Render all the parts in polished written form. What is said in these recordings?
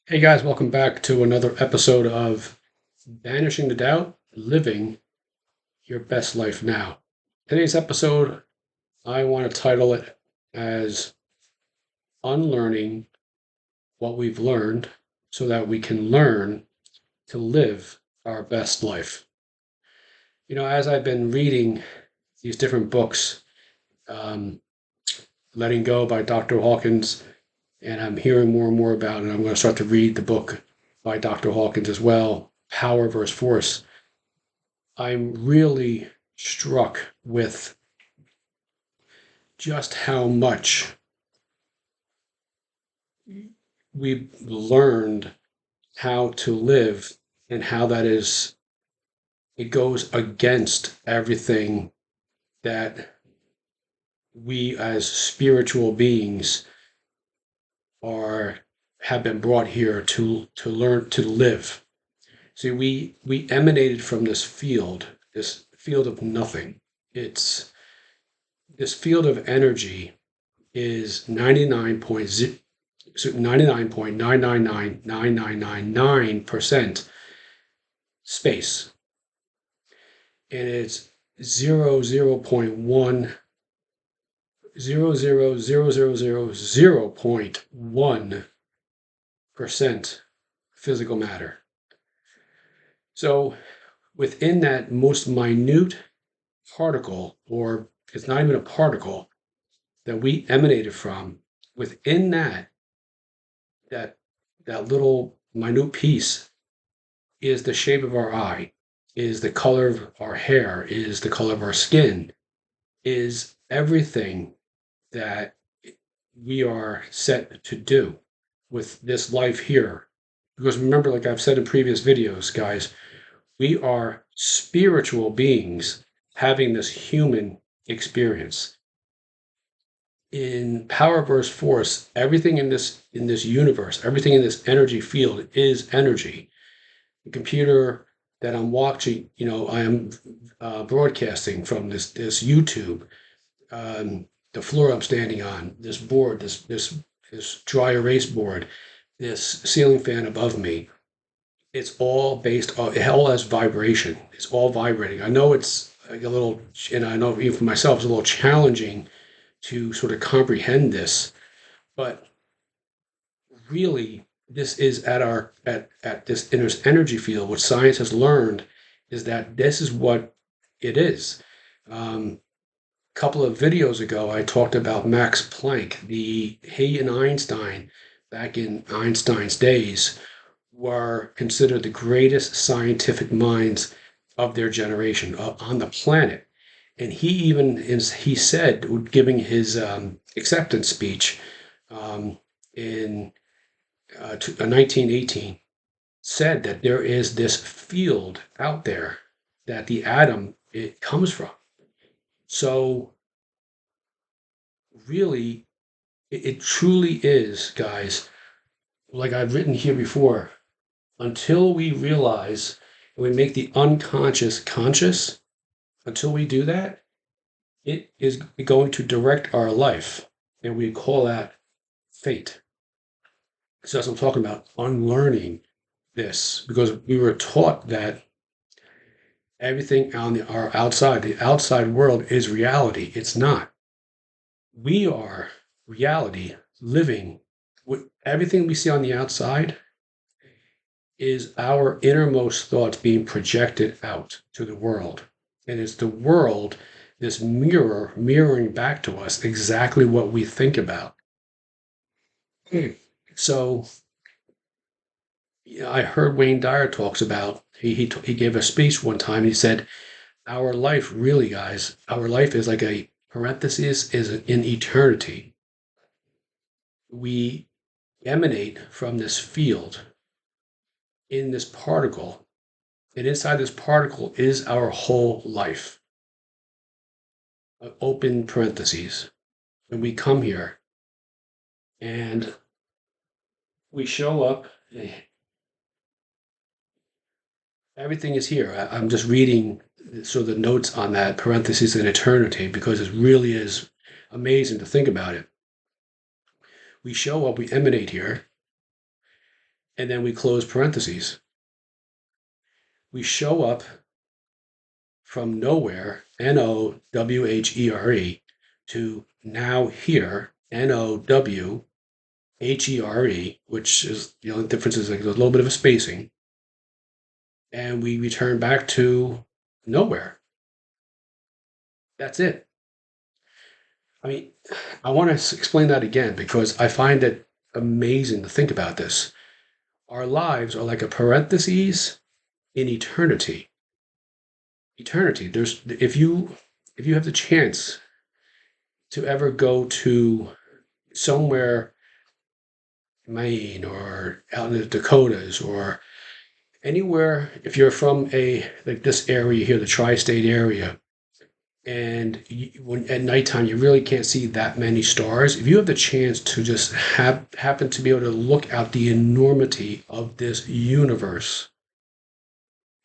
Hey guys, welcome back to another episode of Banishing the Doubt, Living Your Best Life Now. Today's episode, I want to title it as Unlearning What We've Learned so that we can learn to live our best life. As I've been reading these different books, um, Letting Go by Dr. Hawkins, and I'm hearing more and more about it. I'm going to start to read the book by Dr. Hawkins as well, Power versus Force. I'm really struck with just how much we've learned how to live and how it goes against everything that we as spiritual beings are have been brought here to learn to live. See, we emanated from this field of nothing. It's this field of energy is 99.9999999% space, and it's 0.1 physical matter. So within that most minute particle, or it's not even a particle that we emanated from, within that that little minute piece is the shape of our eye, is the color of our hair, is the color of our skin, is everything that we are set to do with this life here. Because remember, like I've said in previous videos, guys, we are spiritual beings having this human experience. In Power versus Force, everything in this universe, everything in this energy field is energy. The computer that I'm watching, I am broadcasting from this YouTube, the floor I'm standing on, this board, this dry erase board, this ceiling fan above me. It's all based on, it all has vibration. It's all vibrating. I know it's like a little, and I know even for myself, it's a little challenging to sort of comprehend this, but really this is at this inner energy field. What science has learned is that this is what it is. A couple of videos ago, I talked about Max Planck. He and Einstein, back in Einstein's days, were considered the greatest scientific minds of their generation on the planet. And he said, giving his acceptance speech in 1918, said that there is this field out there that the atom it comes from. So really, it truly is, guys, like I've written here before, until we realize and we make the unconscious conscious, until we do that, it is going to direct our life. And we call that fate. So that's what I'm talking about, unlearning this, because we were taught that everything on our outside, the outside world is reality. It's not. We are reality living. Everything we see on the outside is our innermost thoughts being projected out to the world. And it's the world, this mirror, mirroring back to us exactly what we think about. So I heard Wayne Dyer talks about, he gave a speech one time. He said, our life really, guys, our life is like a parenthesis is in eternity. We emanate from this field in this particle, and inside this particle is our whole life. Open parentheses. When we come here and we show up, everything is here. I'm just reading so the notes on that parentheses in eternity, because it really is amazing to think about it. We show up, we emanate here, and then we close parentheses. We show up from nowhere, Nowhere, to now here, Nowhere, which is the only difference is like a little bit of a spacing, and we return back to nowhere. That's it. I mean, I want to explain that again because I find it amazing to think about this. Our lives are like a parentheses in eternity. Eternity. There's if you have the chance to ever go to somewhere, Maine or out in the Dakotas or anywhere, if you're from a like this area here, the tri-state area, and when at nighttime you really can't see that many stars. If you have the chance to just happen to be able to look out the enormity of this universe,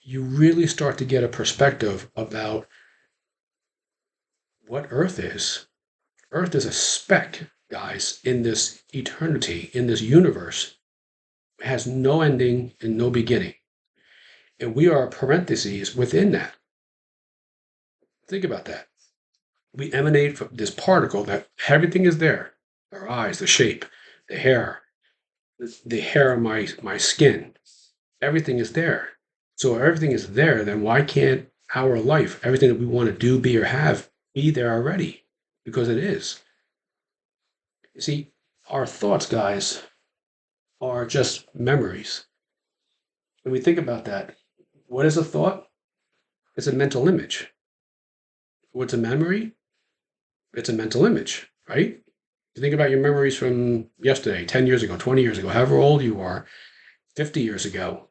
you really start to get a perspective about what Earth is. Earth is a speck, guys, in this eternity, in this universe. It has no ending and no beginning. And we are parentheses within that. Think about that. We emanate from this particle that everything is there. Our eyes, the shape, the hair, the hair on my skin. Everything is there. So if everything is there, then why can't our life, everything that we want to do, be, or have, be there already? Because it is. You see, our thoughts, guys, are just memories. When we think about that, what is a thought? It's a mental image. What's a memory? It's a mental image, right? You think about your memories from yesterday, 10 years ago, 20 years ago, however old you are, 50 years ago.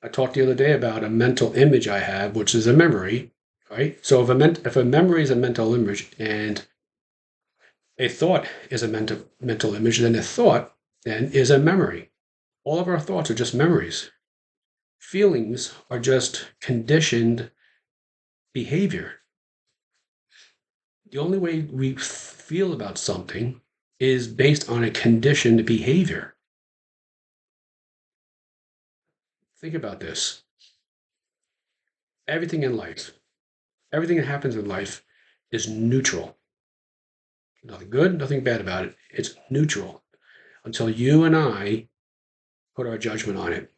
I talked the other day about a mental image I have, which is a memory, right? So if a memory is a mental image and a thought is a mental image, then a thought then is a memory. All of our thoughts are just memories. Feelings are just conditioned behavior. The only way we feel about something is based on a conditioned behavior. Think about this. Everything in life, everything that happens in life is neutral. Nothing good, nothing bad about it. It's neutral until you and I put our judgment on it.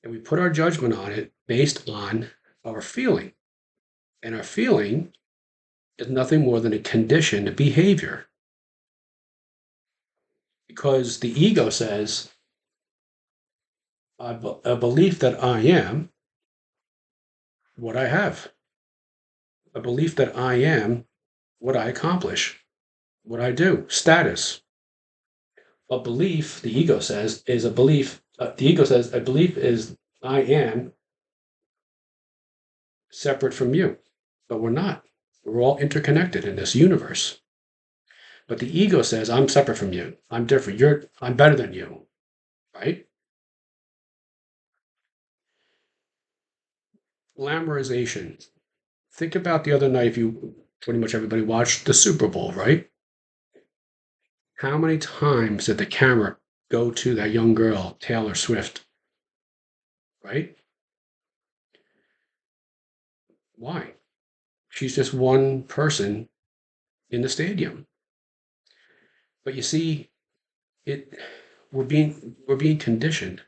And we put our judgment on it based on our feeling. And our feeling is nothing more than a conditioned behavior. Because the ego says, a belief that I am what I have, a belief that I am what I accomplish, what I do, status. A belief, the ego says, is a belief. The ego says a belief is I am separate from you, but we're not. We're all interconnected in this universe. But the ego says I'm separate from you. I'm different. I'm better than you, right? Glamorization. Think about the other night, if you pretty much everybody watched the Super Bowl, right? How many times did the camera go to that young girl, Taylor Swift, right? Why? She's just one person in the stadium. But you see, it we're being conditioned.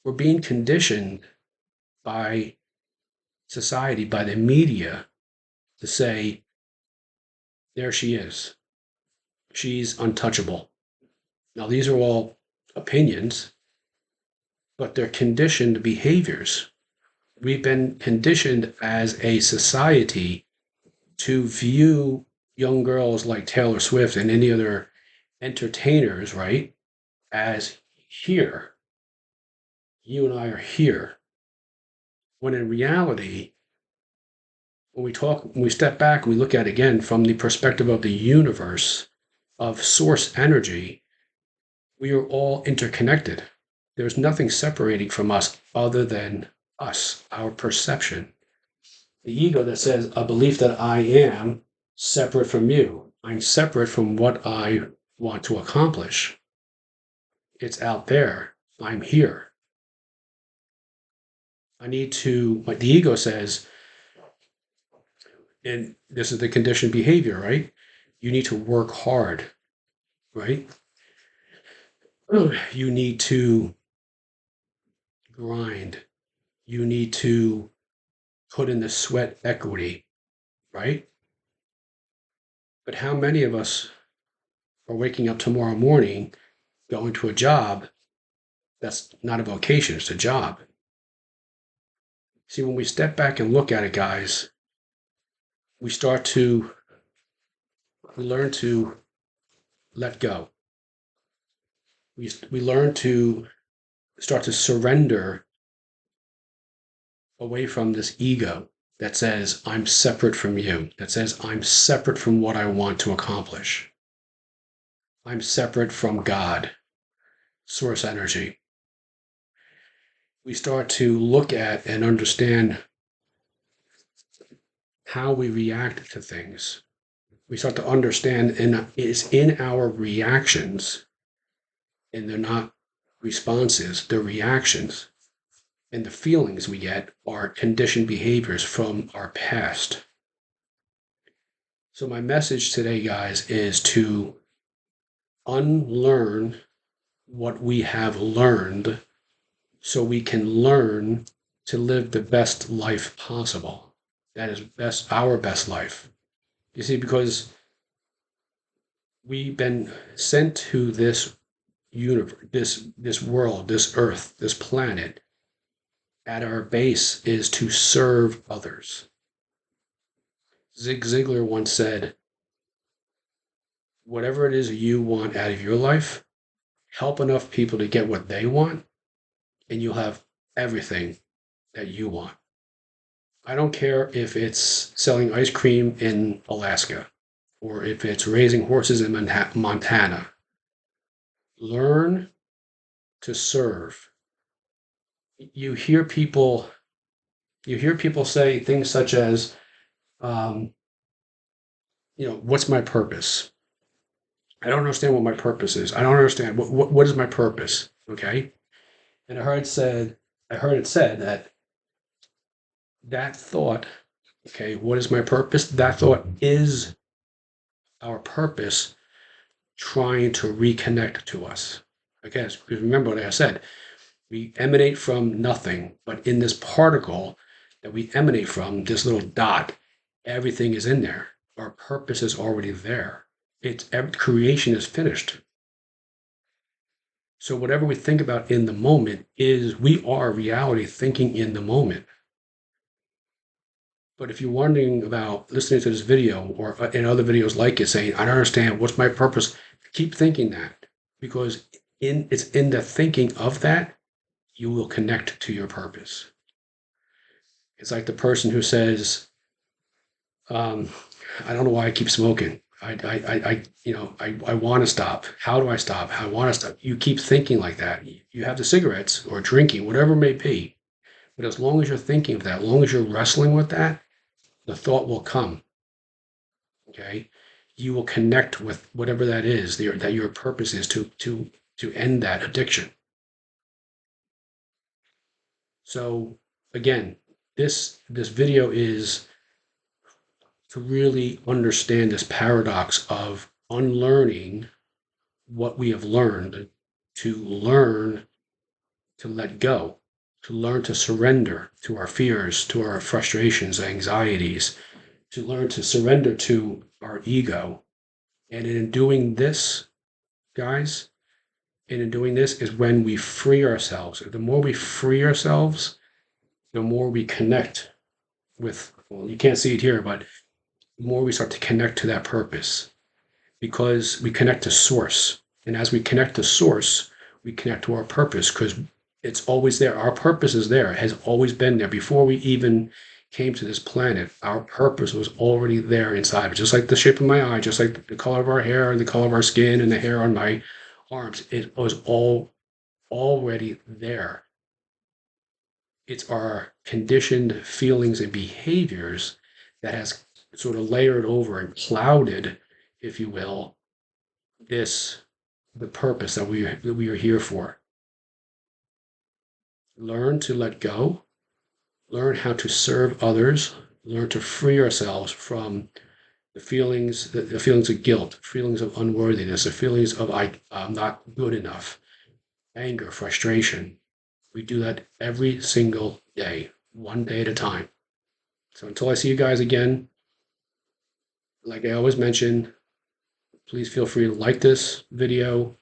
We're being conditioned by society, by the media, to say, there she is. She's untouchable. Now, these are all opinions, but they're conditioned behaviors. We've been conditioned as a society to view young girls like Taylor Swift and any other entertainers, right, as here. You and I are here. When in reality, when we step back and we look at it again from the perspective of the universe, of source energy, we are all interconnected. There's nothing separating from us other than us, our perception. The ego that says a belief that I am separate from you. I'm separate from what I want to accomplish. It's out there. I'm here. The ego says, and this is the conditioned behavior, right? You need to work hard, right? You need to grind. You need to put in the sweat equity, right? But how many of us are waking up tomorrow morning, going to a job that's not a vocation, it's a job? See, when we step back and look at it, guys, we learn to let go. We learn to start to surrender away from this ego that says, I'm separate from you, that says, I'm separate from what I want to accomplish. I'm separate from God, source energy. We start to look at and understand how we react to things. We start to understand, and it's in our reactions, and they're not responses, they're reactions. And the feelings we get are conditioned behaviors from our past. So, my message today, guys, is to unlearn what we have learned so we can learn to live the best life possible. That is our best life. You see, because we've been sent to this universe, this world, this earth, this planet, at our base is to serve others. Zig Ziglar once said, whatever it is you want out of your life, help enough people to get what they want, and you'll have everything that you want. I don't care if it's selling ice cream in Alaska or if it's raising horses in Montana. Learn to serve. You hear people say things such as, um, what's my purpose? I don't understand what my purpose is. I don't understand what is my purpose. Okay. And I heard it said that thought, okay, what is my purpose? That thought is our purpose trying to reconnect to us. Okay, because remember what I said, we emanate from nothing, but in this particle that we emanate from, this little dot, everything is in there. Our purpose is already there. Creation is finished. So whatever we think about in the moment we are reality thinking in the moment. But if you're wondering about listening to this video or in other videos like it, saying, I don't understand, what's my purpose? Keep thinking that, because it's in the thinking of that, you will connect to your purpose. It's like the person who says, um, I don't know why I keep smoking. I want to stop. How do I stop? I want to stop. You keep thinking like that. You have the cigarettes or drinking, whatever it may be. But as long as you're thinking of that, as long as you're wrestling with that, the thought will come. Okay, you will connect with whatever that is. That your purpose is to end that addiction. So again, this video is to really understand this paradox of unlearning what we have learned, to learn to let go, to learn to surrender to our fears, to our frustrations, anxieties, to learn to surrender to our ego. And in doing this, guys, and in doing this is when we free ourselves. The more we free ourselves, the more we connect with, well, you can't see it here, but the more we start to connect to that purpose, because we connect to source. And as we connect to source, we connect to our purpose, because it's always there. Our purpose is there. It has always been there. Before we even came to this planet, our purpose was already there inside. Just like the shape of my eye, just like the color of our hair and the color of our skin and the hair on my arms. It was all already there. It's our conditioned feelings and behaviors that has sort of layered over and clouded, if you will, this the purpose that we are here for. Learn to let go, learn how to serve others, learn to free ourselves from the feelings of guilt, feelings of unworthiness, the feelings of I'm not good enough, anger, frustration. We do that every single day, one day at a time. So until I see you guys again, like I always mention, please feel free to like this video,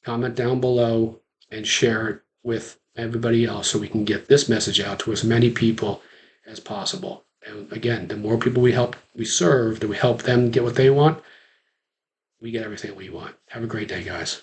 comment down below, and share it with everybody else so we can get this message out to as many people as possible. And again, the more people we serve, that we help them get what they want, we get everything we want. Have a great day, guys.